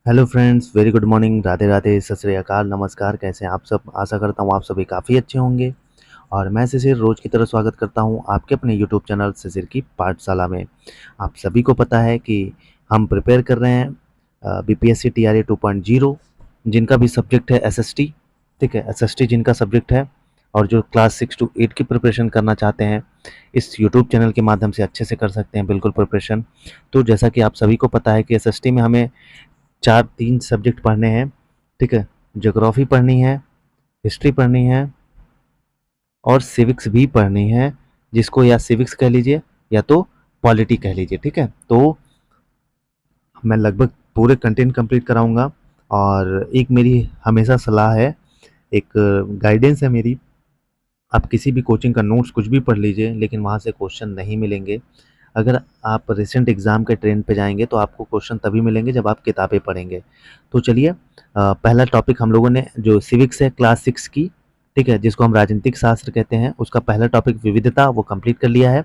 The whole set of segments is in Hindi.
Hello friends, very good morning, Radhe Radhe, सत श्री अकाल, नमस्कार। कैसे हैं आप सब? आशा करता हूँ आप सभी काफ़ी अच्छे होंगे। और मैं शिशिर रोज़ की तरह स्वागत करता हूँ आपके अपने यूट्यूब चैनल शिशिर की पाठशाला में। आप सभी को पता है कि हम प्रिपेयर कर रहे हैं बीपीएससी टीआरए 2.0, जिनका भी सब्जेक्ट है एसएसटी। ठीक है, एसएसटी जिनका सब्जेक्ट है और जो क्लास 6 to 8 की प्रिपरेशन करना चाहते हैं, इस यूट्यूब चैनल के माध्यम से अच्छे से कर सकते हैं बिल्कुल प्रिपरेशन। तो जैसा कि आप सभी को पता है कि एसएसटी में हमें 3 सब्जेक्ट पढ़ने हैं। ठीक है, ज्योग्राफी पढ़नी है, हिस्ट्री पढ़नी है और सिविक्स भी पढ़नी है, जिसको या सिविक्स कह लीजिए या तो पॉलिटी कह लीजिए। ठीक है, तो मैं लगभग पूरे कंटेंट कंप्लीट कराऊंगा। और एक मेरी हमेशा सलाह है, एक गाइडेंस है मेरी। आप किसी भी कोचिंग का नोट्स कुछ भी पढ़ लीजिए, लेकिन वहाँ से क्वेश्चन नहीं मिलेंगे। अगर आप रिसेंट एग्ज़ाम के ट्रेंड पे जाएंगे तो आपको क्वेश्चन तभी मिलेंगे जब आप किताबें पढ़ेंगे। तो चलिए, पहला टॉपिक हम लोगों ने जो सिविक्स है क्लास 6 की, ठीक है, जिसको हम राजनीतिक शास्त्र कहते हैं, उसका पहला टॉपिक विविधता वो कंप्लीट कर लिया है।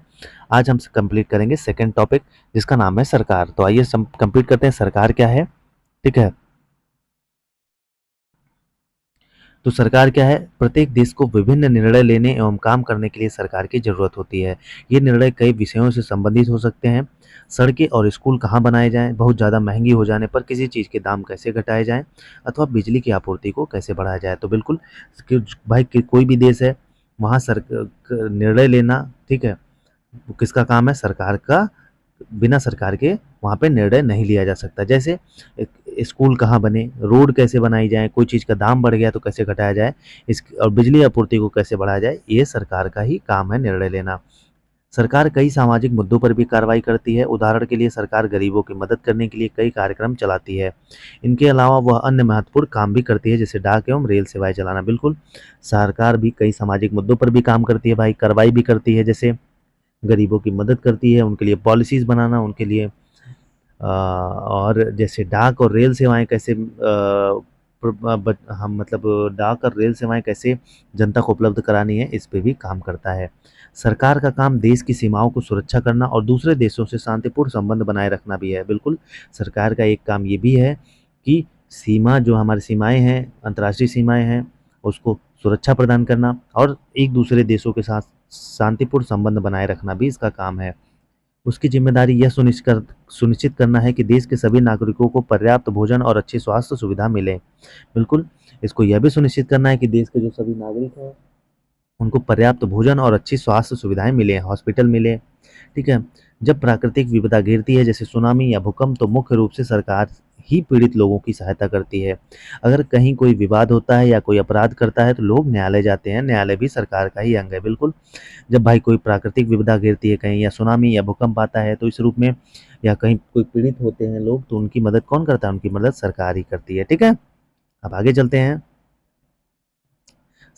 आज हम कंप्लीट करेंगे सेकंड टॉपिक, जिसका नाम है सरकार। तो आइए कंप्लीट करते हैं सरकार क्या है। ठीक है, तो सरकार क्या है? प्रत्येक देश को विभिन्न निर्णय लेने एवं काम करने के लिए सरकार की जरूरत होती है। ये निर्णय कई विषयों से संबंधित हो सकते हैं। सड़कें और स्कूल कहाँ बनाए जाएं, बहुत ज़्यादा महंगी हो जाने पर किसी चीज़ के दाम कैसे घटाए जाएं, अथवा बिजली की आपूर्ति को कैसे बढ़ाया जाए। तो बिल्कुल भाई कोई भी देश है, वहाँ निर्णय लेना, ठीक है, वो किसका काम है? सरकार का। बिना सरकार के वहाँ पे निर्णय नहीं लिया जा सकता। जैसे स्कूल कहाँ बने, रोड कैसे बनाई जाए, कोई चीज़ का दाम बढ़ गया तो कैसे घटाया जाए, इस और बिजली आपूर्ति को कैसे बढ़ाया जाए, ये सरकार का ही काम है निर्णय लेना। सरकार कई सामाजिक मुद्दों पर भी कार्रवाई करती है। उदाहरण के लिए सरकार गरीबों की मदद करने के लिए कई कार्यक्रम चलाती है। इनके अलावा वह अन्य महत्वपूर्ण काम भी करती है, जैसे डाक एवं रेल सेवाएं चलाना। बिल्कुल, सरकार भी कई सामाजिक मुद्दों पर भी काम करती है भाई, कार्रवाई भी करती है। जैसे गरीबों की मदद करती है, उनके लिए पॉलिसीज़ बनाना, उनके लिए और जैसे डाक और रेल सेवाएँ कैसे हम मतलब डाक और रेल सेवाएँ कैसे जनता को उपलब्ध करानी है, इस पे भी काम करता है। सरकार का काम देश की सीमाओं को सुरक्षा करना और दूसरे देशों से शांतिपूर्ण संबंध बनाए रखना भी है। बिल्कुल, सरकार का एक काम ये भी है कि सीमा जो हमारी सीमाएँ हैं, अंतर्राष्ट्रीय सीमाएँ हैं, उसको सुरक्षा प्रदान करना और एक दूसरे देशों के साथ शांतिपूर्ण संबंध बनाए रखना भी इसका काम है। उसकी ज़िम्मेदारी यह सुनिश्चित करना है कि देश के सभी नागरिकों को पर्याप्त भोजन और अच्छी स्वास्थ्य सुविधा मिले। बिल्कुल, इसको यह भी सुनिश्चित करना है कि देश के जो सभी नागरिक हैं, उनको पर्याप्त भोजन और अच्छी स्वास्थ्य सुविधाएँ मिलें, हॉस्पिटल मिले। ठीक है? जब प्राकृतिक विपदा गिरती है, जैसे सुनामी या भूकंप, तो मुख्य रूप से सरकार ही पीड़ित लोगों की सहायता करती है। अगर कहीं कोई विवाद होता है या कोई अपराध करता है, तो लोग न्यायालय जाते हैं। न्यायालय भी सरकार का ही अंग है। बिल्कुल, जब भाई कोई प्राकृतिक विपदा गिरती है कहीं, या सुनामी या भूकंप आता है, तो इस रूप में या कहीं कोई पीड़ित होते हैं लोग, तो उनकी मदद कौन करता है? उनकी मदद सरकार ही करती है। ठीक है, अब आगे चलते हैं।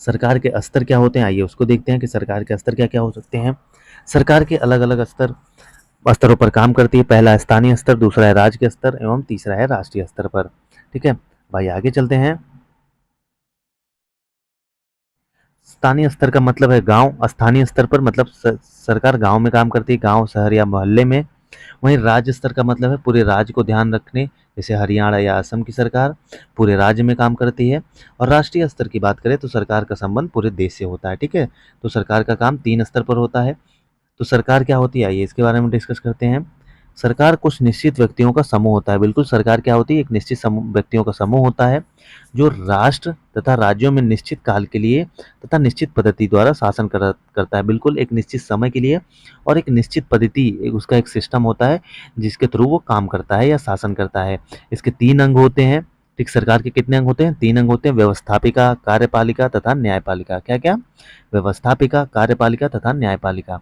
सरकार के स्तर क्या होते हैं, आइए उसको देखते हैं कि सरकार के स्तर क्या क्या हो सकते हैं। सरकार के अलग अलग स्तरों पर काम करती है। पहला है स्थानीय स्तर, दूसरा है राज्य के स्तर एवं तीसरा है राष्ट्रीय स्तर पर। ठीक है, भाई आगे चलते हैं। स्थानीय स्तर का मतलब है गांव। स्थानीय स्तर पर मतलब सरकार गांव में काम करती है, गांव, शहर या मोहल्ले में। वहीं राज्य स्तर का मतलब है पूरे राज्य को ध्यान रखने, जैसे हरियाणा या असम की सरकार पूरे राज्य में काम करती है। और राष्ट्रीय स्तर की बात करें तो सरकार का संबंध पूरे देश से होता है। ठीक है, तो सरकार का काम 3 स्तर पर होता है। तो सरकार क्या होती है, आइए इसके बारे में डिस्कस करते हैं। सरकार कुछ निश्चित व्यक्तियों का समूह होता है। बिल्कुल, सरकार क्या होती है? एक निश्चित समूह व्यक्तियों का समूह होता है, जो राष्ट्र तथा राज्यों में निश्चित काल के लिए तथा निश्चित पद्धति द्वारा शासन करता है। बिल्कुल, एक निश्चित समय के लिए और एक निश्चित पद्धति, उसका एक सिस्टम होता है जिसके थ्रू वो काम करता है या शासन करता है। इसके 3 अंग होते हैं। ठीक, सरकार के कितने अंग होते हैं? 3 अंग होते हैं, व्यवस्थापिका, कार्यपालिका तथा न्यायपालिका। क्या क्या? व्यवस्थापिका, कार्यपालिका तथा न्यायपालिका।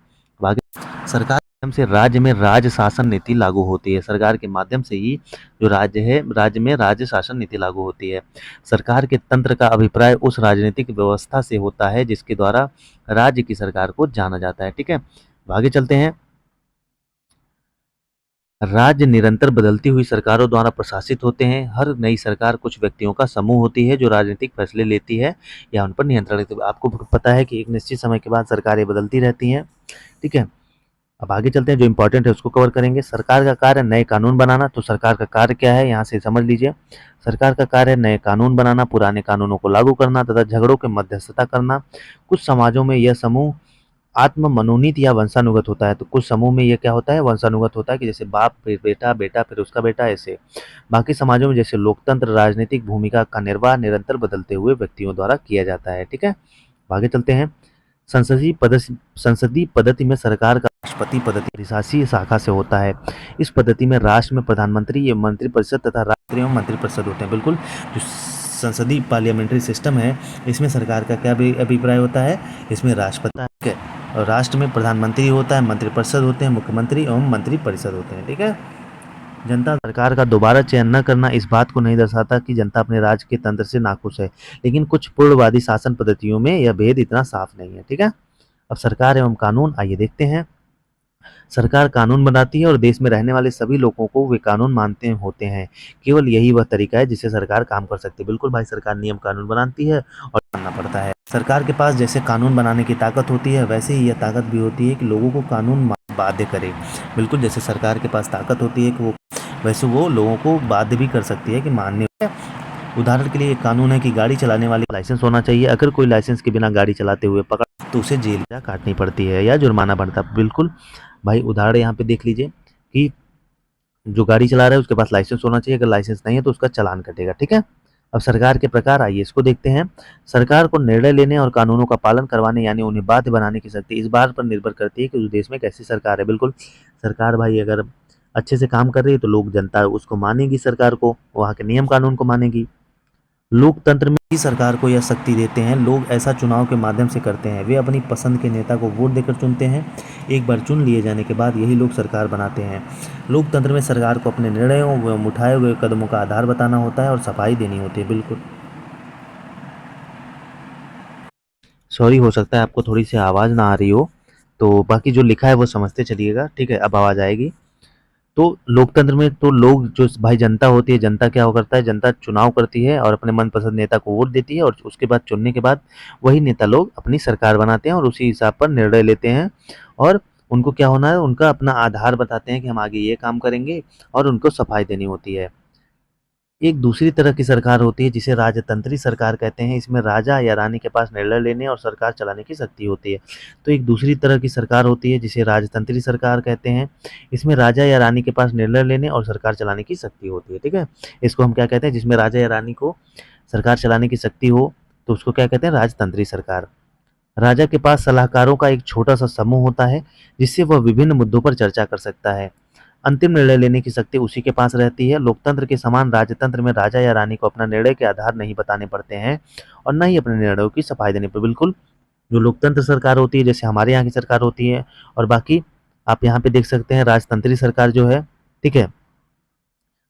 सरकार के माध्यम से राज्य में राज्य शासन नीति लागू होती है। सरकार के माध्यम से ही जो राज्य है, राज्य में राज्य शासन नीति लागू होती है। सरकार के तंत्र का अभिप्राय उस राजनीतिक व्यवस्था से होता है जिसके द्वारा राज्य की सरकार को जाना जाता है। ठीक है, अब आगे चलते हैं। राज्य निरंतर बदलती हुई सरकारों द्वारा प्रशासित होते हैं। हर नई सरकार कुछ व्यक्तियों का समूह होती है जो राजनीतिक फैसले लेती है या उन पर नियंत्रण रखती है। आपको पता है कि एक निश्चित समय के बाद सरकारें बदलती रहती हैं। ठीक है, अब आगे चलते हैं, जो इम्पोर्टेंट है उसको कवर करेंगे। सरकार का कार्य नए कानून बनाना। तो सरकार का कार्य क्या है, यहाँ से समझ लीजिए। सरकार का कार्य है नए कानून बनाना, पुराने कानूनों को लागू करना तथा झगड़ों के मध्यस्थता करना। कुछ समाजों में यह समूह आत्म मनोनीत या वंशानुगत होता है। तो कुछ समूह में ये क्या होता है, वंशानुगत होता है, कि जैसे बाप फिर बेटा, बेटा फिर उसका बेटा, ऐसे। बाकी समाजों में जैसे लोकतंत्र राजनीतिक भूमिका का निर्वाह निरंतर बदलते हुए व्यक्तियों द्वारा किया जाता है। ठीक है, आगे चलते हैं। संसदीय पद्धति में सरकार का राष्ट्रपति पद्धति शासी शाखा से होता है। इस पद्धति में राष्ट्र में प्रधानमंत्री या मंत्रिपरिषद तथा राष्ट्रीय एवं मंत्रिपरिषद होते हैं। बिल्कुल, जो संसदीय पार्लियामेंट्री सिस्टम है, इसमें सरकार का क्या अभिप्राय होता है, इसमें राष्ट्रपति, ठीक है, और राष्ट्र में प्रधानमंत्री होता है, मंत्रिपरिषद होते हैं, मुख्यमंत्री एवं मंत्रिपरिषद होते हैं। ठीक है, जनता सरकार का दोबारा चयन न करना इस बात को नहीं दर्शाता कि जनता अपने राज्य के तंत्र से नाखुश है, लेकिन कुछ पूर्ववादी शासन पद्धतियों में यह भेद इतना साफ नहीं है। ठीक है, अब सरकार एवं कानून, आइए देखते हैं। सरकार कानून बनाती है और देश में रहने वाले सभी लोगों को वे कानून मानते होते हैं। केवल यही वह तरीका है जिससे सरकार काम कर सकती है। बिल्कुल भाई, सरकार नियम कानून बनाती है और मानना पड़ता है। सरकार के पास जैसे कानून बनाने की ताकत होती है, वैसे ही यह ताकत भी होती है कि लोगों को कानून बाध्य करे। बिल्कुल, जैसे सरकार के पास ताकत होती है कि वो, वैसे वो लोगों को बाध्य भी कर सकती है कि मानने। उदाहरण के लिए एक कानून है कि गाड़ी चलाने वाले लाइसेंस होना चाहिए। अगर कोई लाइसेंस के बिना गाड़ी चलाते हुए पकड़ा तो उसे जेल काटनी पड़ती है या जुर्माना बढ़ता है। बिल्कुल भाई, उदाहरण यहाँ पे देख लीजिए कि जो गाड़ी चला रहा है उसके पास लाइसेंस होना चाहिए, अगर लाइसेंस नहीं है तो उसका चालान कटेगा। ठीक है, अब सरकार के प्रकार, आइए इसको देखते हैं। सरकार को निर्णय लेने और कानूनों का पालन करवाने यानी उन्हें बाध्य बनाने की शक्ति इस बात पर निर्भर करती है कि उस देश में कैसी सरकार है। बिल्कुल, सरकार भाई अगर अच्छे से काम कर रही है तो लोग, जनता उसको मानेगी, सरकार को, वहाँ के नियम कानून को मानेगी। लोकतंत्र में ही सरकार को यह शक्ति देते हैं। लोग ऐसा चुनाव के माध्यम से करते हैं। वे अपनी पसंद के नेता को वोट देकर चुनते हैं। एक बार चुन लिए जाने के बाद यही लोग सरकार बनाते हैं। लोकतंत्र में सरकार को अपने निर्णयों व उठाए हुए कदमों का आधार बताना होता है और सफाई देनी होती है। बिल्कुल, सॉरी, हो सकता है आपको थोड़ी सी आवाज़ ना आ रही हो, तो बाकी जो लिखा है वो समझते चलिएगा। ठीक है, अब आवाज़ आएगी। तो लोकतंत्र में तो लोग, जो भाई जनता होती है, जनता क्या हो करता है, जनता चुनाव करती है और अपने मनपसंद नेता को वोट देती है, और उसके बाद चुनने के बाद वही नेता लोग अपनी सरकार बनाते हैं और उसी हिसाब पर निर्णय लेते हैं। और उनको क्या होना है, उनका अपना आधार बताते हैं कि हम आगे ये काम करेंगे, और उनको सफाई देनी होती है। एक दूसरी तरह की सरकार होती है जिसे राजतंत्री सरकार कहते हैं। इसमें राजा या रानी के पास निर्णय लेने और सरकार चलाने की शक्ति होती है। तो एक दूसरी तरह की सरकार होती है जिसे राजतंत्री सरकार कहते हैं। इसमें राजा या रानी के पास निर्णय लेने और सरकार चलाने की शक्ति होती है। ठीक है, इसको हम क्या कहते हैं, जिसमें राजा या रानी को सरकार चलाने की शक्ति हो, तो उसको क्या कहते हैं, राजतंत्री सरकार। राजा के पास सलाहकारों का एक छोटा सा समूह होता है जिससे वह विभिन्न मुद्दों पर चर्चा कर सकता है। अंतिम निर्णय लेने की शक्ति उसी के पास रहती है। लोकतंत्र के समान राजतंत्र में राजा या रानी को अपना निर्णय के आधार नहीं बताने पड़ते हैं और न ही अपने निर्णयों की सफाई देनी पड़ती। बिल्कुल, जो लोकतंत्र सरकार होती है, जैसे हमारे यहाँ की सरकार होती है, और बाकी आप यहाँ पे देख सकते हैं राजतंत्री सरकार जो है। ठीक है,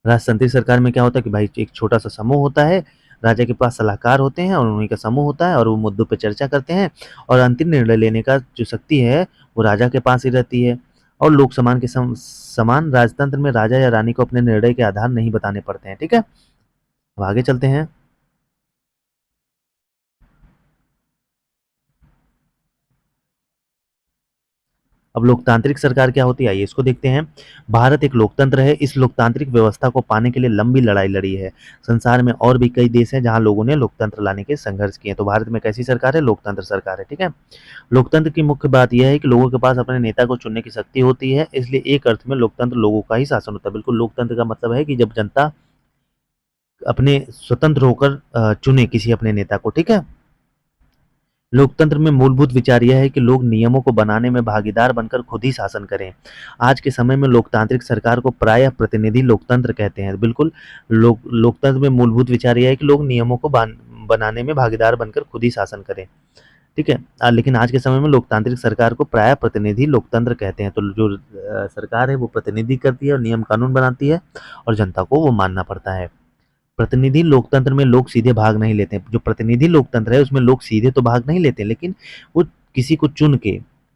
राजतंत्री सरकार में क्या होता है कि भाई एक छोटा सा समूह होता है, राजा के पास सलाहकार होते हैं और उन्हीं का समूह होता है, और वो मुद्दों पे चर्चा करते हैं, और अंतिम निर्णय लेने का जो शक्ति है वो राजा के पास ही रहती है। और लोक समान के समान राजतंत्र में राजा या रानी को अपने निर्णय के आधार नहीं बताने पड़ते हैं। ठीक है, अब आगे चलते हैं। अब लोकतांत्रिक सरकार क्या होती है, आइए इसको देखते हैं। भारत एक लोकतंत्र है। इस लोकतांत्रिक व्यवस्था को पाने के लिए लंबी लड़ाई लड़ी है। संसार में और भी कई देश हैं जहां लोगों ने लोकतंत्र लाने के संघर्ष किए हैं। तो भारत में कैसी सरकार है, लोकतंत्र सरकार है। ठीक है, लोकतंत्र की मुख्य बात यह है कि लोगों के पास अपने नेता को चुनने की शक्ति होती है, इसलिए एक अर्थ में लोकतंत्र लोगों का ही शासन होता है। बिल्कुल, लोकतंत्र का मतलब है कि जब जनता अपने स्वतंत्र होकर चुने किसी अपने नेता को। ठीक है, लोकतंत्र में मूलभूत विचार यह है कि लोग नियमों को बनाने में भागीदार बनकर खुद ही शासन करें। आज के समय में लोकतांत्रिक सरकार को प्रायः प्रतिनिधि लोकतंत्र कहते हैं। बिल्कुल, लोकतंत्र में मूलभूत विचार यह है कि लोग नियमों को बनाने में भागीदार बनकर खुद ही शासन करें। ठीक है, लेकिन आज के समय में लोकतांत्रिक सरकार को प्रायः प्रतिनिधि लोकतंत्र कहते हैं। तो जो सरकार है वो प्रतिनिधि करती है और नियम कानून बनाती है, और जनता को वो मानना पड़ता है। प्रतिनिधि लोकतंत्र में लोग सीधे भाग नहीं लेते। जो प्रतिनिधि लोकतंत्र है उसमें लोग सीधे तो भाग नहीं लेते, लेकिन वो किसी को चुन के,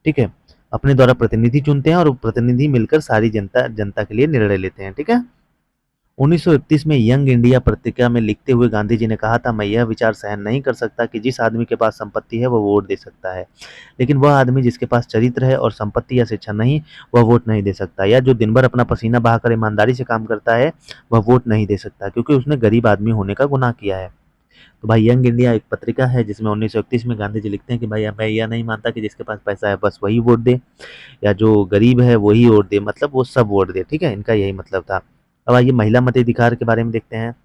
ठीक है, अपने द्वारा प्रतिनिधि चुनते हैं, और वो प्रतिनिधि मिलकर सारी जनता जनता के लिए निर्णय लेते हैं। ठीक है, 1931 में यंग इंडिया पत्रिका में लिखते हुए गांधी जी ने कहा था, मैं यह विचार सहन नहीं कर सकता कि जिस आदमी के पास संपत्ति है वह वोट दे सकता है, लेकिन वह आदमी जिसके पास चरित्र है और संपत्ति या शिक्षा नहीं, वह वोट नहीं दे सकता। या जो दिन भर अपना पसीना बहाकर ईमानदारी से काम करता है, वह वोट नहीं दे सकता, क्योंकि उसने गरीब आदमी होने का गुनाह किया है। तो भाई यंग इंडिया एक पत्रिका है जिसमें 1931 में गांधी जी लिखते हैं कि भाई मैं यह नहीं मानता कि जिसके पास पैसा है बस वही वोट दे, या जो गरीब है वही वोट दे, मतलब वो सब वोट दे। ठीक है, इनका यही मतलब था। अब आइए महिला मताधिकार के बारे में देखते हैं।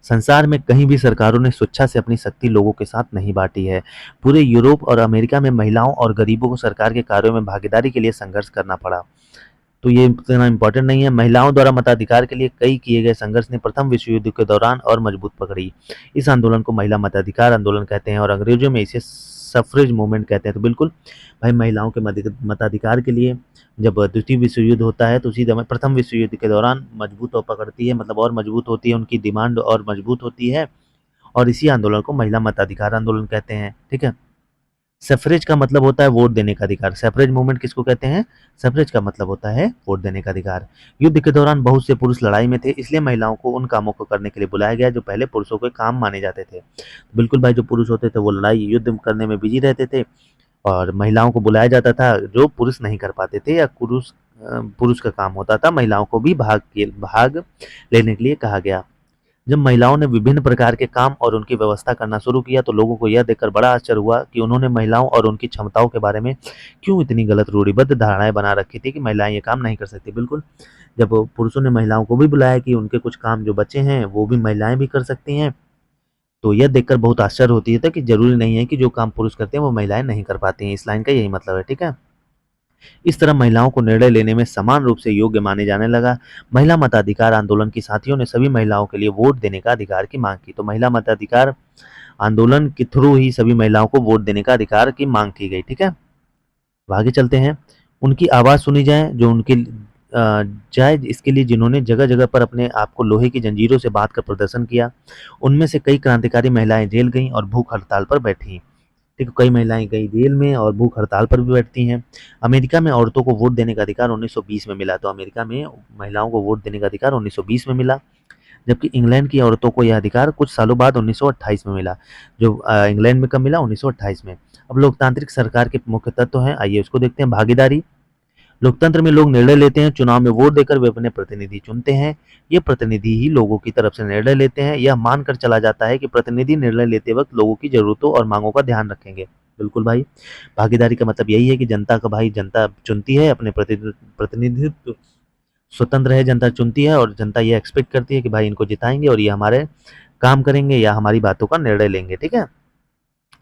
संसार में कहीं भी सरकारों ने स्वेच्छा से अपनी शक्ति लोगों के साथ नहीं बांटी है। पूरे यूरोप और अमेरिका में महिलाओं और गरीबों को सरकार के कार्यों में भागीदारी के लिए संघर्ष करना पड़ा। तो ये इतना इम्पोर्टेंट नहीं है। महिलाओं द्वारा मताधिकार के लिए कई किए गए संघर्ष ने प्रथम विश्व युद्ध के दौरान और मजबूत पकड़ी। इस आंदोलन को महिला मताधिकार आंदोलन कहते हैं और अंग्रेजों में इसे सफरेज मूवमेंट कहते हैं। तो बिल्कुल भाई महिलाओं के मताधिकार के लिए जब द्वितीय विश्व युद्ध होता है तो उसी समय प्रथम विश्व युद्ध के दौरान मजबूत और पकड़ती है, मतलब और मजबूत होती है, उनकी डिमांड और मजबूत होती है, और इसी आंदोलन को महिला मताधिकार आंदोलन कहते हैं। ठीक है। सफरेज का मतलब होता है वोट देने का अधिकार। सफरेज मूवमेंट किसको कहते हैं? सफरेज का मतलब होता है वोट देने का अधिकार। युद्ध के दौरान बहुत से पुरुष लड़ाई में थे, इसलिए महिलाओं को उन कामों को करने के लिए बुलाया गया जो पहले पुरुषों के काम माने जाते थे। बिल्कुल भाई, जो पुरुष होते थे वो लड़ाई युद्ध करने में बिजी रहते थे, और महिलाओं को बुलाया जाता था जो पुरुष नहीं कर पाते थे, या पुरुष का काम होता था, महिलाओं को भी भाग लेने के लिए कहा गया। जब महिलाओं ने विभिन्न प्रकार के काम और उनकी व्यवस्था करना शुरू किया तो लोगों को यह देखकर बड़ा आश्चर्य हुआ कि उन्होंने महिलाओं और उनकी क्षमताओं के बारे में क्यों इतनी गलत रूढ़िबद्ध धारणाएं बना रखी थी कि महिलाएं ये काम नहीं कर सकती। बिल्कुल, जब पुरुषों ने महिलाओं को भी बुलाया कि उनके कुछ काम जो बचे हैं वो भी महिलाएं भी कर सकती हैं, तो यह देखकर बहुत आश्चर्य होती है कि जरूरी नहीं है कि जो काम पुरुष करते हैं वो महिलाएं नहीं कर पाती हैं। इस लाइन का यही मतलब है। ठीक है। इस तरह महिलाओं को निर्णय लेने में समान रूप से योग्य माने जाने लगा। महिला मताधिकार आंदोलन की साथियों ने सभी महिलाओं के लिए वोट देने का अधिकार की मांग की। तो महिला मताधिकार आंदोलन के थ्रू ही सभी महिलाओं को वोट देने का अधिकार की मांग की गई। ठीक है। अब आगे चलते हैं। उनकी आवाज़ सुनी जाए जो उनके जाए इसके लिए जिन्होंने जगह जगह पर अपने आप को लोहे की जंजीरों से बांध कर प्रदर्शन किया। उनमें से कई क्रांतिकारी महिलाएं जेल गईं और भूख हड़ताल पर बैठी। ठीक है, कई महिलाएं गई जेल में और भूख हड़ताल पर भी बैठती हैं। अमेरिका में औरतों को वोट देने का अधिकार 1920 में मिला। तो अमेरिका में महिलाओं को वोट देने का अधिकार 1920 में मिला, जबकि इंग्लैंड की औरतों को यह अधिकार कुछ सालों बाद 1928 में मिला। जो इंग्लैंड में कब मिला? 1928 में। अब लोकतांत्रिक सरकार के मुख्य तत्व हैं, आइए उसको देखते हैं। भागीदारी। लोकतंत्र में लोग निर्णय लेते हैं, चुनाव में वोट देकर वे अपने प्रतिनिधि चुनते हैं। ये प्रतिनिधि ही लोगों की तरफ से निर्णय लेते हैं। यह मानकर चला जाता है कि प्रतिनिधि निर्णय लेते वक्त लोगों की जरूरतों और मांगों का ध्यान रखेंगे। बिल्कुल भाई, भागीदारी का मतलब यही है कि जनता का भाई जनता चुनती है अपने प्रतिनिधित्व, स्वतंत्र है, जनता चुनती है और जनता ये एक्सपेक्ट करती है कि भाई इनको जिताएंगे और ये हमारे काम करेंगे या हमारी बातों का निर्णय लेंगे। ठीक है,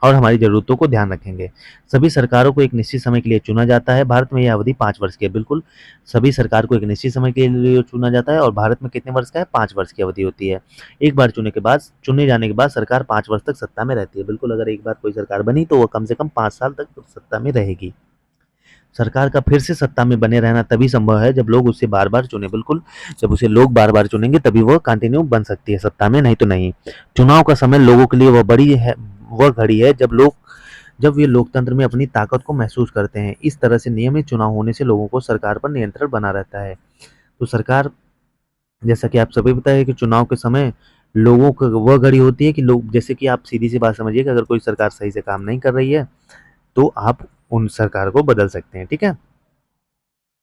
और हमारी ज़रूरतों को ध्यान रखेंगे। सभी सरकारों को एक निश्चित समय के लिए चुना जाता है। भारत में यह अवधि 5 वर्ष की है। बिल्कुल, सभी सरकार को एक निश्चित समय के लिए चुना जाता है, और भारत में कितने वर्ष का है? 5 वर्ष की अवधि होती है। एक बार चुने जाने के बाद सरकार 5 वर्ष तक सत्ता में रहती है। बिल्कुल, अगर एक बार कोई सरकार बनी तो वो कम से कम 5 साल तक सत्ता में रहेगी। सरकार का फिर से सत्ता में बने रहना तभी संभव है जब लोग उसे बार-बार चुने। बिल्कुल, जब उसे लोग बार-बार चुनेंगे तभी वह कंटिन्यू बन सकती है सत्ता में, नहीं तो नहीं। चुनाव का समय लोगों के लिए वह घड़ी है जब वे लोकतंत्र में अपनी ताकत को महसूस करते हैं। इस तरह से नियमित चुनाव होने से लोगों को सरकार पर नियंत्रण बना रहता है। तो सरकार, जैसा कि आप सभी पता है कि चुनाव के समय लोगों को वह घड़ी होती है कि लोग, जैसे कि आप सीधी सी बात समझिए कि अगर कोई सरकार सही से काम नहीं कर रही है तो आप उन सरकार को बदल सकते हैं। ठीक है,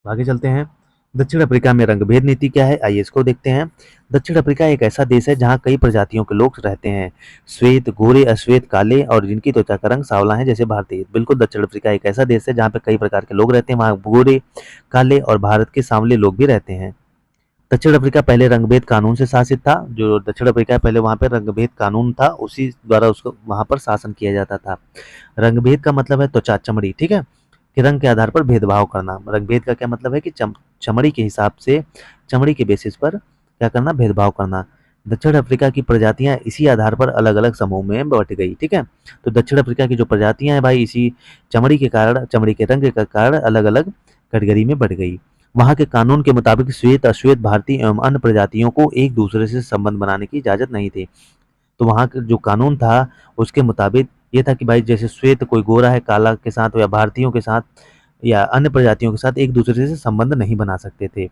आगे चलते हैं। दक्षिण अफ्रीका में रंगभेद नीति क्या है? आइए इसको देखते हैं। दक्षिण अफ्रीका एक ऐसा देश है जहाँ कई प्रजातियों के लोग रहते हैं। श्वेत, गोरे, अश्वेत, काले और जिनकी त्वचा का रंग सांवला है जैसे भारतीय। बिल्कुल, दक्षिण अफ्रीका एक ऐसा देश है जहाँ पे कई प्रकार के लोग रहते हैं। वहाँ गोरे, काले और भारत के सांवले लोग भी रहते हैं। दक्षिण अफ्रीका पहले रंगभेद कानून से शासित था। जो दक्षिण अफ्रीका है पहले वहाँ पे रंगभेद कानून था, उसी द्वारा उसको वहाँ पर शासन किया जाता था। रंगभेद का मतलब है त्वचा, चमड़ी। ठीक है, कि रंग के आधार पर भेदभाव करना। रंगभेद का क्या मतलब है कि चमड़ी के हिसाब से, चमड़ी के बेसिस पर क्या करना? भेदभाव करना। दक्षिण अफ्रीका की प्रजातियां इसी आधार पर अलग अलग समूह में बट गई। ठीक है, तो दक्षिण अफ्रीका की जो प्रजातियां हैं भाई इसी चमड़ी के कारण, चमड़ी के रंग के कारण अलग अलग कैटेगरी में बढ़ गई। वहाँ के कानून के मुताबिक श्वेत, अश्वेत, भारतीय एवं अन्य प्रजातियों को एक दूसरे से संबंध बनाने की इजाजत नहीं थी। तो वहाँ का जो कानून था उसके मुताबिक ये था कि भाई जैसे श्वेत कोई गोरा है काला के साथ, या भारतीयों के साथ या अन्य प्रजातियों के साथ एक दूसरे से संबंध नहीं बना सकते थे।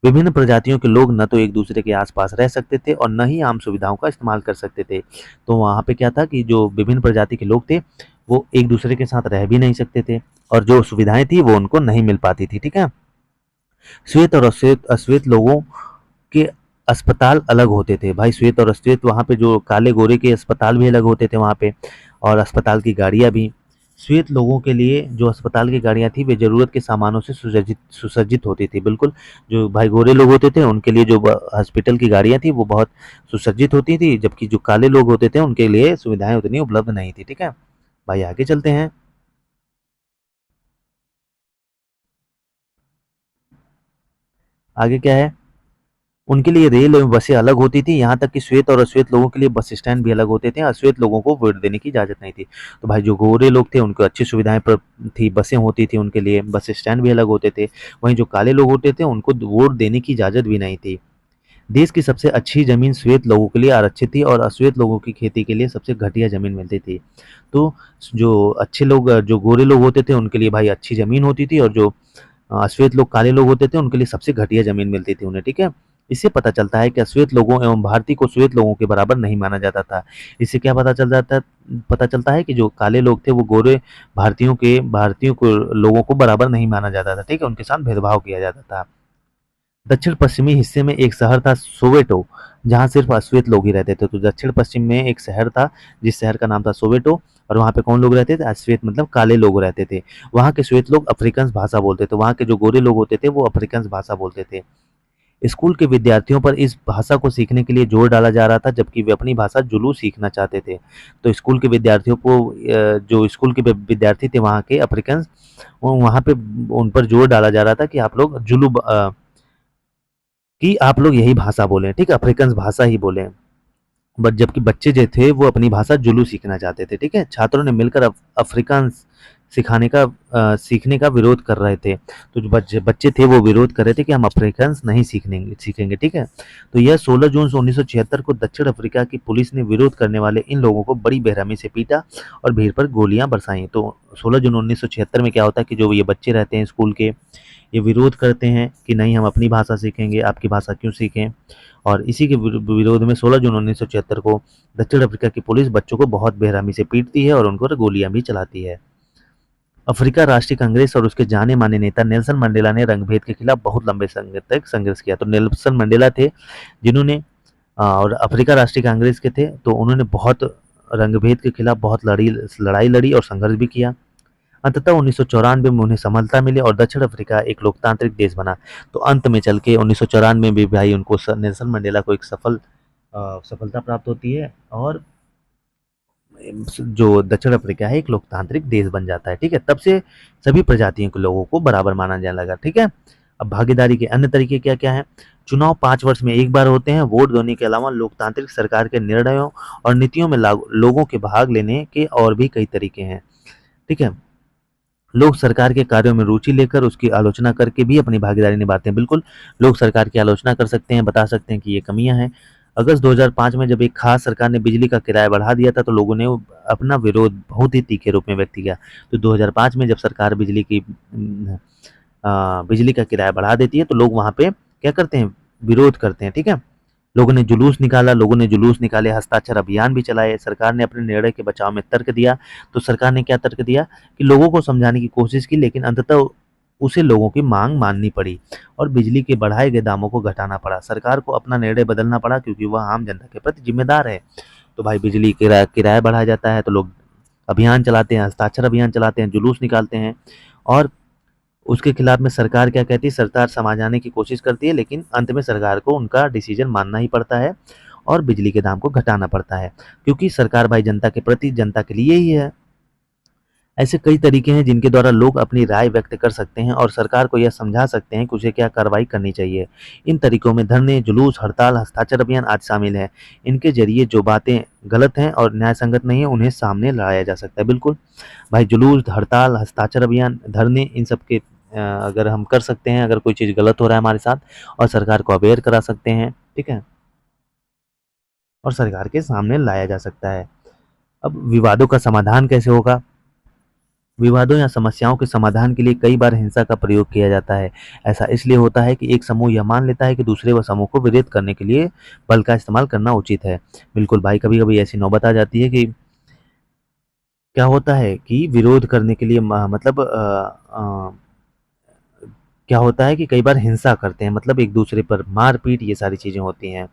विभिन्न प्रजातियों के लोग न तो एक दूसरे के आसपास रह सकते थे और न ही आम सुविधाओं का इस्तेमाल कर सकते थे। तो वहाँ पे क्या था कि जो विभिन्न प्रजाति के लोग थे, वो एक दूसरे के साथ रह भी नहीं सकते थे और जो सुविधाएं थी वो उनको नहीं मिल पाती थी। ठीक है। श्वेत और अश्वेत अश्वेत लोगों के अस्पताल अलग होते थे। भाई श्वेत और अश्वेत वहाँ पे जो काले गोरे के अस्पताल भी अलग होते थे वहाँ पे, और अस्पताल की गाड़ियाँ भी। श्वेत लोगों के लिए जो अस्पताल की गाड़ियाँ थी वे ज़रूरत के सामानों से सुसज्जित सुसज्जित होती थी। बिल्कुल, जो भाई गोरे लोग होते थे उनके लिए जो हॉस्पिटल की गाड़ियाँ थी वो बहुत सुसज्जित होती थी, जबकि जो काले लोग होते थे उनके लिए सुविधाएं उतनी उपलब्ध नहीं थी। ठीक है भाई, आगे चलते हैं। आगे क्या है, उनके लिए रेल एवं बसें अलग होती थी, यहाँ तक कि श्वेत और अश्वेत लोगों के लिए बस स्टैंड भी अलग होते थे। अश्वेत लोगों को वोट देने की इजाज़त नहीं थी। तो भाई जो गोरे लोग थे उनको अच्छी सुविधाएं थी, बसें होती थी उनके लिए, बस स्टैंड भी अलग होते थे। वहीं जो काले लोग होते थे उनको वोट देने की इजाज़त भी नहीं थी। देश की सबसे अच्छी ज़मीन श्वेत लोगों के लिए आरक्षित थी और अश्वेत लोगों की खेती के लिए सबसे घटिया ज़मीन मिलती थी। तो जो अच्छे लोग, जो गोरे लोग होते थे उनके लिए भाई अच्छी ज़मीन होती थी, और जो अश्वेत लोग, काले लोग होते थे उनके लिए सबसे घटिया ज़मीन मिलती थी उन्हें। ठीक है। इससे पता चलता है कि अश्वेत लोगों एवं भारतीय को श्वेत लोगों के बराबर नहीं माना जाता था। इससे क्या पता चलता है कि जो काले लोग थे वो गोरे भारतीयों को लोगों को बराबर नहीं माना जाता था। ठीक है, उनके साथ भेदभाव किया जाता था। दक्षिण पश्चिमी हिस्से में एक शहर था सोवेटो, जहाँ सिर्फ अश्वेत लोग ही रहते थे। तो दक्षिण पश्चिम में एक शहर था जिस शहर का नाम था सोवेटो, और वहाँ पे कौन लोग रहते थे? अश्वेत मतलब काले लोग रहते थे। वहाँ के श्वेत लोग अफ्रीकन्स भाषा बोलते थे, वहाँ के जो गोरे लोग होते थे वो अफ्रीकन्स भाषा बोलते थे। स्कूल के विद्यार्थियों पर इस भाषा को सीखने के लिए जोर डाला जा रहा था, जबकि वे अपनी भाषा जुलू सीखना चाहते थे। तो स्कूल के विद्यार्थियों को जो स्कूल के विद्यार्थी थे वहाँ के अफ्रीकन्स, वो वहाँ पे उन पर जोर डाला जा रहा था कि आप लोग यही भाषा बोलें, ठीक है? अफ्रीकन्स भाषा ही बोलें। बट जबकि बच्चे जो थे वो अपनी भाषा जुलू सीखना चाहते थे। ठीक है? छात्रों ने मिलकर अफ्रीकांस सीखने का विरोध कर रहे थे। तो जो बच्चे बच्चे थे वो विरोध कर रहे थे कि हम अफ्रीकांस नहीं सीखेंगे। ठीक है? तो यह 16 जून 1976 को दक्षिण अफ्रीका की पुलिस ने विरोध करने वाले इन लोगों को बड़ी बेरहमी से पीटा और भीड़ पर गोलियां बरसाई। तो 16 जून 1976 में क्या होता है कि जो ये बच्चे रहते हैं स्कूल के, ये विरोध करते हैं कि नहीं, हम अपनी भाषा सीखेंगे, आपकी भाषा क्यों सीखें। और इसी के विरोध में 16 जून 1976 को दक्षिण अफ्रीका की पुलिस बच्चों को बहुत बेरहमी से पीटती है और उनको गोलियां भी चलाती है। अफ्रीका राष्ट्रीय कांग्रेस और उसके जाने माने नेता नेल्सन मंडेला ने रंगभेद के खिलाफ बहुत लंबे समय तक संघर्ष किया। तो नेल्सन मंडेला थे जिन्होंने और अफ्रीका राष्ट्रीय कांग्रेस के थे, तो उन्होंने बहुत रंगभेद के खिलाफ बहुत लड़ाई लड़ी और संघर्ष भी किया। अंततः 1994 में उन्हें सफलता मिली और दक्षिण अफ्रीका एक लोकतांत्रिक देश बना। तो अंत में चल के 1994 में भी भाई उनको नेल्सन मंडेला को एक सफलता प्राप्त होती है, और जो दक्षिण अफ्रीका है एक लोकतांत्रिक देश बन जाता है। ठीक है, तब से सभी प्रजातियों के लोगों को बराबर माना जाने लगा। ठीक है। अब भागीदारी के अन्य तरीके क्या क्या है? चुनाव 5 वर्ष में एक बार होते हैं। वोट देने के अलावा लोकतांत्रिक सरकार के निर्णयों और नीतियों में लोगों के भाग लेने के और भी कई तरीके हैं। ठीक है। लोग सरकार के कार्यों में रुचि लेकर उसकी आलोचना करके भी अपनी भागीदारी निभाते हैं। बिल्कुल, लोग सरकार की आलोचना कर सकते हैं, बता सकते हैं कि ये कमियां हैं। अगस्त 2005 में जब एक खास सरकार ने बिजली का किराया बढ़ा दिया था, तो लोगों ने अपना विरोध बहुत ही तीखे रूप में व्यक्त किया। तो 2005 में जब सरकार बिजली का किराया बढ़ा देती है, तो लोग वहाँ पे क्या करते हैं? विरोध करते हैं। ठीक है। लोगों ने जुलूस निकाले, हस्ताक्षर अभियान भी चलाए। सरकार ने अपने निर्णय के बचाव में तर्क दिया। तो सरकार ने क्या तर्क दिया कि लोगों को समझाने की कोशिश की, लेकिन अंततः उसे लोगों की मांग माननी पड़ी और बिजली के बढ़ाए गए दामों को घटाना पड़ा। सरकार को अपना निर्णय बदलना पड़ा क्योंकि वह आम जनता के प्रति जिम्मेदार है। तो भाई बिजली किराया बढ़ाया जाता है तो लोग अभियान चलाते हैं, हस्ताक्षर अभियान चलाते हैं, जुलूस निकालते हैं, और उसके खिलाफ में सरकार क्या कहती है? सरकार समझाने की कोशिश करती है, लेकिन अंत में सरकार को उनका डिसीजन मानना ही पड़ता है और बिजली के दाम को घटाना पड़ता है, क्योंकि सरकार भाई जनता के प्रति, जनता के लिए ही है। ऐसे कई तरीके हैं जिनके द्वारा लोग अपनी राय व्यक्त कर सकते हैं और सरकार को यह समझा सकते हैं कि उसे क्या कार्रवाई करनी चाहिए। इन तरीकों में धरने, जुलूस, हड़ताल, हस्ताक्षर अभियान आदि शामिल हैं। इनके जरिए जो बातें गलत हैं और न्याय संगत नहीं है उन्हें सामने लाया जा सकता है। बिल्कुल भाई, जुलूस, हड़ताल, हस्ताक्षर अभियान, धरने, इन सब के अगर हम कर सकते हैं, अगर कोई चीज़ गलत हो रहा है हमारे साथ, और सरकार को अवेयर करा सकते हैं। ठीक है, और सरकार के सामने लाया जा सकता है। अब विवादों का समाधान कैसे होगा? विवादों या समस्याओं के समाधान के लिए कई बार हिंसा का प्रयोग किया जाता है। ऐसा इसलिए होता है कि एक समूह यह मान लेता है कि दूसरे व समूह को विरोध करने के लिए बल का इस्तेमाल करना उचित है। बिल्कुल भाई, कभी-कभी ऐसी नौबत आ जाती है कि क्या होता है कि विरोध करने के लिए मतलब क्या होता है कि कई बार हिंसा करते हैं, मतलब एक दूसरे पर मार-पीट, ये सारी चीज़ें होती हैं।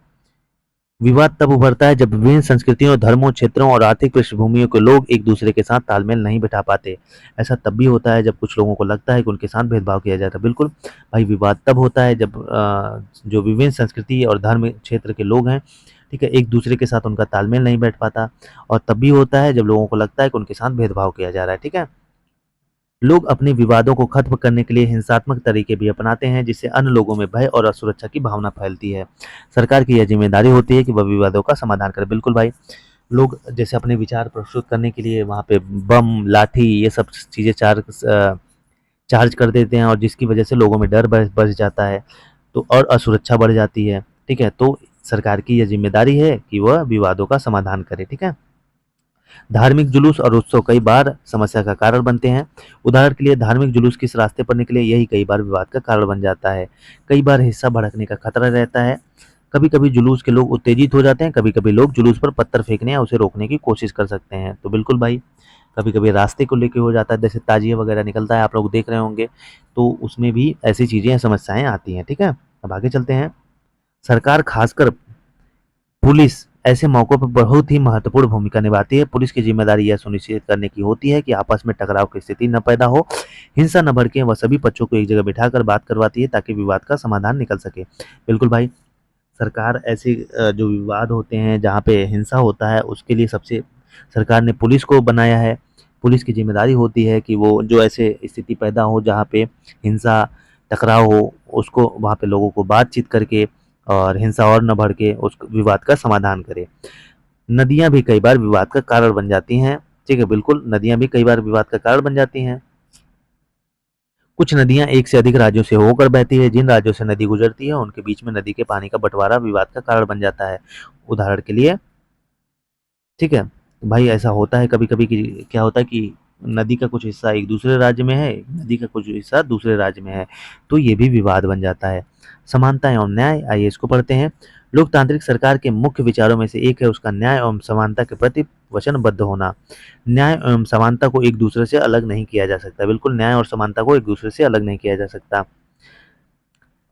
विवाद तब उभरता है जब विभिन्न संस्कृतियों, धर्मों, क्षेत्रों और आर्थिक पृष्ठभूमियों के लोग एक दूसरे के साथ तालमेल नहीं बिठा पाते। ऐसा तब भी होता है जब कुछ लोगों को लगता है कि उनके साथ भेदभाव किया जाता है। बिल्कुल भाई, विवाद तब होता है जब जो विभिन्न संस्कृति और धर्म क्षेत्र के लोग हैं, ठीक है, एक दूसरे के साथ उनका तालमेल नहीं बैठ पाता। और तब भी होता है जब लोगों को लगता है कि उनके साथ भेदभाव किया जा रहा है। ठीक है। लोग अपने विवादों को खत्म करने के लिए हिंसात्मक तरीके भी अपनाते हैं, जिससे अन्य लोगों में भय और असुरक्षा की भावना फैलती है। सरकार की यह जिम्मेदारी होती है कि वह विवादों का समाधान करे। बिल्कुल भाई, लोग जैसे अपने विचार प्रस्तुत करने के लिए वहाँ पे बम, लाठी, ये सब चीज़ें चार्ज कर देते हैं, और जिसकी वजह से लोगों में डर बढ़ जाता है, तो और असुरक्षा बढ़ जाती है। ठीक है, तो सरकार की यह जिम्मेदारी है कि वह विवादों का समाधान करे। ठीक है। धार्मिक जुलूस और उत्सव कई बार समस्या का कारण बनते हैं। उदाहरण के लिए धार्मिक जुलूस किस रास्ते पर निकले, यही कई बार विवाद का कारण बन जाता है। कई बार हिस्सा भड़कने का खतरा रहता है। कभी-कभी जुलूस के लोग उत्तेजित हो जाते हैं, कभी-कभी लोग जुलूस पर पत्थर फेंकने या उसे रोकने की कोशिश कर सकते हैं। तो बिल्कुल भाई, कभी-कभी रास्ते को लेके हो जाता है, जैसे ताजिया वगैरह निकलता है, आप लोग देख रहे होंगे, तो उसमें भी ऐसी चीज़ें, समस्याएँ आती हैं। ठीक है? अब आगे चलते हैं। सरकार, खासकर पुलिस, ऐसे मौकों पर बहुत ही महत्वपूर्ण भूमिका निभाती है। पुलिस की जिम्मेदारी यह सुनिश्चित करने की होती है कि आपस में टकराव की स्थिति न पैदा हो, हिंसा न भड़के। वह सभी पक्षों को एक जगह बिठाकर बात करवाती है ताकि विवाद का समाधान निकल सके। बिल्कुल भाई, सरकार ऐसे जो विवाद होते हैं, जहाँ पे हिंसा होता है, उसके लिए सबसे सरकार ने पुलिस को बनाया है। पुलिस की जिम्मेदारी होती है कि वो जो ऐसे स्थिति पैदा हो जहाँ पे हिंसा, टकराव हो, उसको वहाँ पे लोगों को बातचीत करके और हिंसा और न भड़के उस विवाद का समाधान करे। नदियाँ भी कई बार विवाद का कारण बन जाती हैं। ठीक है, बिल्कुल, नदियाँ भी कई बार विवाद का कारण बन जाती हैं। कुछ नदियाँ एक से अधिक राज्यों से होकर बहती है। जिन राज्यों से नदी गुजरती है, उनके बीच में नदी के पानी का बँटवारा विवाद का कारण बन जाता है। उदाहरण के लिए, ठीक है, भाई ऐसा होता है कभी-कभी कि क्या होता है कि नदी का कुछ हिस्सा एक दूसरे राज्य में है, नदी का कुछ हिस्सा दूसरे राज्य में है, तो ये भी विवाद बन जाता है। समानता एवं न्याय, आइए इसको पढ़ते हैं। लोकतांत्रिक सरकार के मुख्य विचारों में से एक है उसका न्याय एवं समानता के प्रति वचनबद्ध होना। न्याय एवं समानता को एक दूसरे से अलग नहीं किया जा सकता। बिल्कुल, न्याय और समानता को एक दूसरे से अलग नहीं किया जा सकता।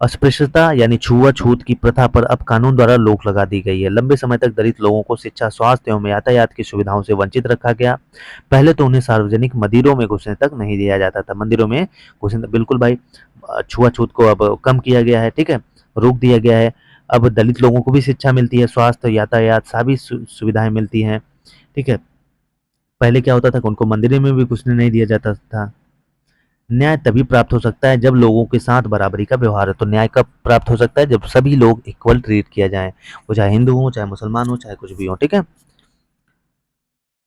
अस्पृश्यता यानी छुआ-छूत की प्रथा पर अब कानून द्वारा रोक लगा दी गई है। लंबे समय तक दलित लोगों को शिक्षा, स्वास्थ्य एवं यातायात की सुविधाओं से वंचित रखा गया। पहले तो उन्हें सार्वजनिक मंदिरों में घुसने तक नहीं दिया जाता था। मंदिरों में घुसने, बिल्कुल भाई, छुआ-छूत को अब कम किया गया है, ठीक है? रोक दिया गया है। अब दलित लोगों को भी शिक्षा मिलती है, स्वास्थ्य, यातायात सभी सुविधाएँ मिलती हैं, ठीक है? पहले क्या होता था कि उनको मंदिर में भी घुसने नहीं दिया जाता था। न्याय तभी प्राप्त हो सकता है जब लोगों के साथ बराबरी का व्यवहार हो। तो न्याय कब प्राप्त हो सकता है? जब सभी लोग इक्वल ट्रीट किया जाए, वो चाहे हिंदू हो, चाहे मुसलमान हो, चाहे कुछ भी हो, ठीक है?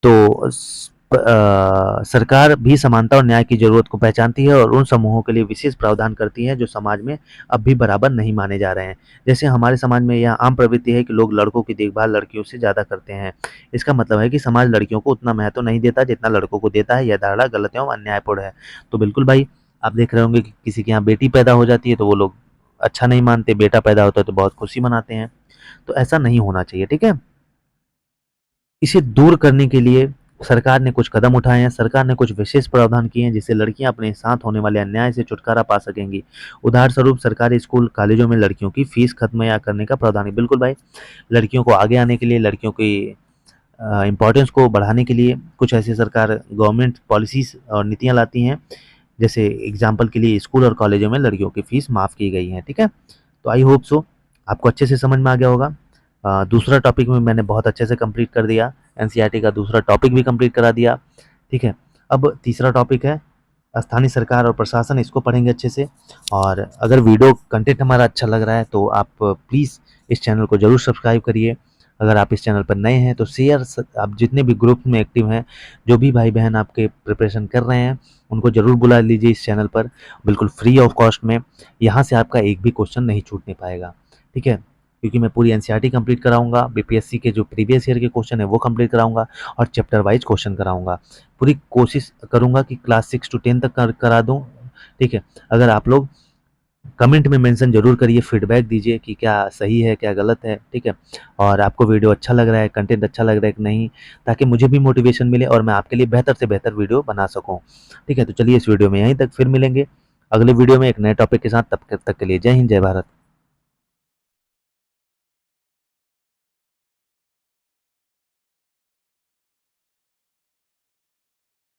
तो सरकार भी समानता और न्याय की जरूरत को पहचानती है और उन समूहों के लिए विशेष प्रावधान करती है जो समाज में अब भी बराबर नहीं माने जा रहे हैं। जैसे हमारे समाज में यह आम प्रवृत्ति है कि लोग लड़कों की देखभाल लड़कियों से ज़्यादा करते हैं। इसका मतलब है कि समाज लड़कियों को उतना महत्व नहीं देता जितना लड़कों को देता है। यह धारणा गलत एवं अन्यायपूर्ण है। तो बिल्कुल भाई, आप देख रहे होंगे कि किसी के यहाँ बेटी पैदा हो जाती है तो वो लोग अच्छा नहीं मानते, बेटा पैदा होता है तो बहुत खुशी मनाते हैं। तो ऐसा नहीं होना चाहिए, ठीक है? इसे दूर करने के लिए सरकार ने कुछ कदम उठाए हैं। सरकार ने कुछ विशेष प्रावधान किए हैं जिससे लड़कियां अपने साथ होने वाले अन्याय से छुटकारा पा सकेंगी। उदाहरण स्वरूप, सरकारी स्कूल कॉलेजों में लड़कियों की फीस खत्म या करने का प्रावधान है। बिल्कुल भाई, लड़कियों को आगे आने के लिए, लड़कियों की इम्पोर्टेंस को बढ़ाने के लिए कुछ ऐसी सरकार गवर्नमेंट पॉलिसीज और नीतियां लाती हैं। जैसे एग्जाम्पल के लिए, स्कूल और कॉलेजों में लड़कियों की फीस माफ़ की गई है, ठीक है? तो आई होप सो आपको अच्छे से समझ में आ गया होगा। दूसरा टॉपिक में मैंने बहुत अच्छे से कंप्लीट कर दिया। एनसीईआरटी का दूसरा टॉपिक भी कंप्लीट करा दिया, ठीक है? अब तीसरा टॉपिक है स्थानीय सरकार और प्रशासन, इसको पढ़ेंगे अच्छे से। और अगर वीडियो कंटेंट हमारा अच्छा लग रहा है तो आप प्लीज़ इस चैनल को ज़रूर सब्सक्राइब करिए। अगर आप इस चैनल पर नए हैं तो शेयर, आप जितने भी ग्रुप में एक्टिव हैं, जो भी भाई बहन आपके प्रिपरेशन कर रहे हैं, उनको ज़रूर बुला लीजिए इस चैनल पर, बिल्कुल फ्री ऑफ कॉस्ट में। यहाँ से आपका एक भी क्वेश्चन नहीं छूटने पाएगा, ठीक है? क्योंकि मैं पूरी एनसीईआरटी कंप्लीट कराऊंगा, बीपीएससी के जो प्रीवियस ईयर के क्वेश्चन है वो कंप्लीट कराऊंगा और चैप्टर वाइज क्वेश्चन कराऊंगा। पूरी कोशिश करूंगा कि क्लास 6 to 10 तक करा दूं। ठीक है, अगर आप लोग कमेंट में मेंशन जरूर करिए, फीडबैक दीजिए कि क्या सही है क्या गलत है। ठीक है, और आपको वीडियो अच्छा लग रहा है, कंटेंट अच्छा लग रहा है कि नहीं, ताकि मुझे भी मोटिवेशन मिले और मैं आपके लिए बेहतर से बेहतर वीडियो बना सकूं। ठीक है, तो चलिए इस वीडियो में यहीं तक, फिर मिलेंगे अगले वीडियो में एक नए टॉपिक के साथ। तब तक के लिए जय हिंद, जय भारत।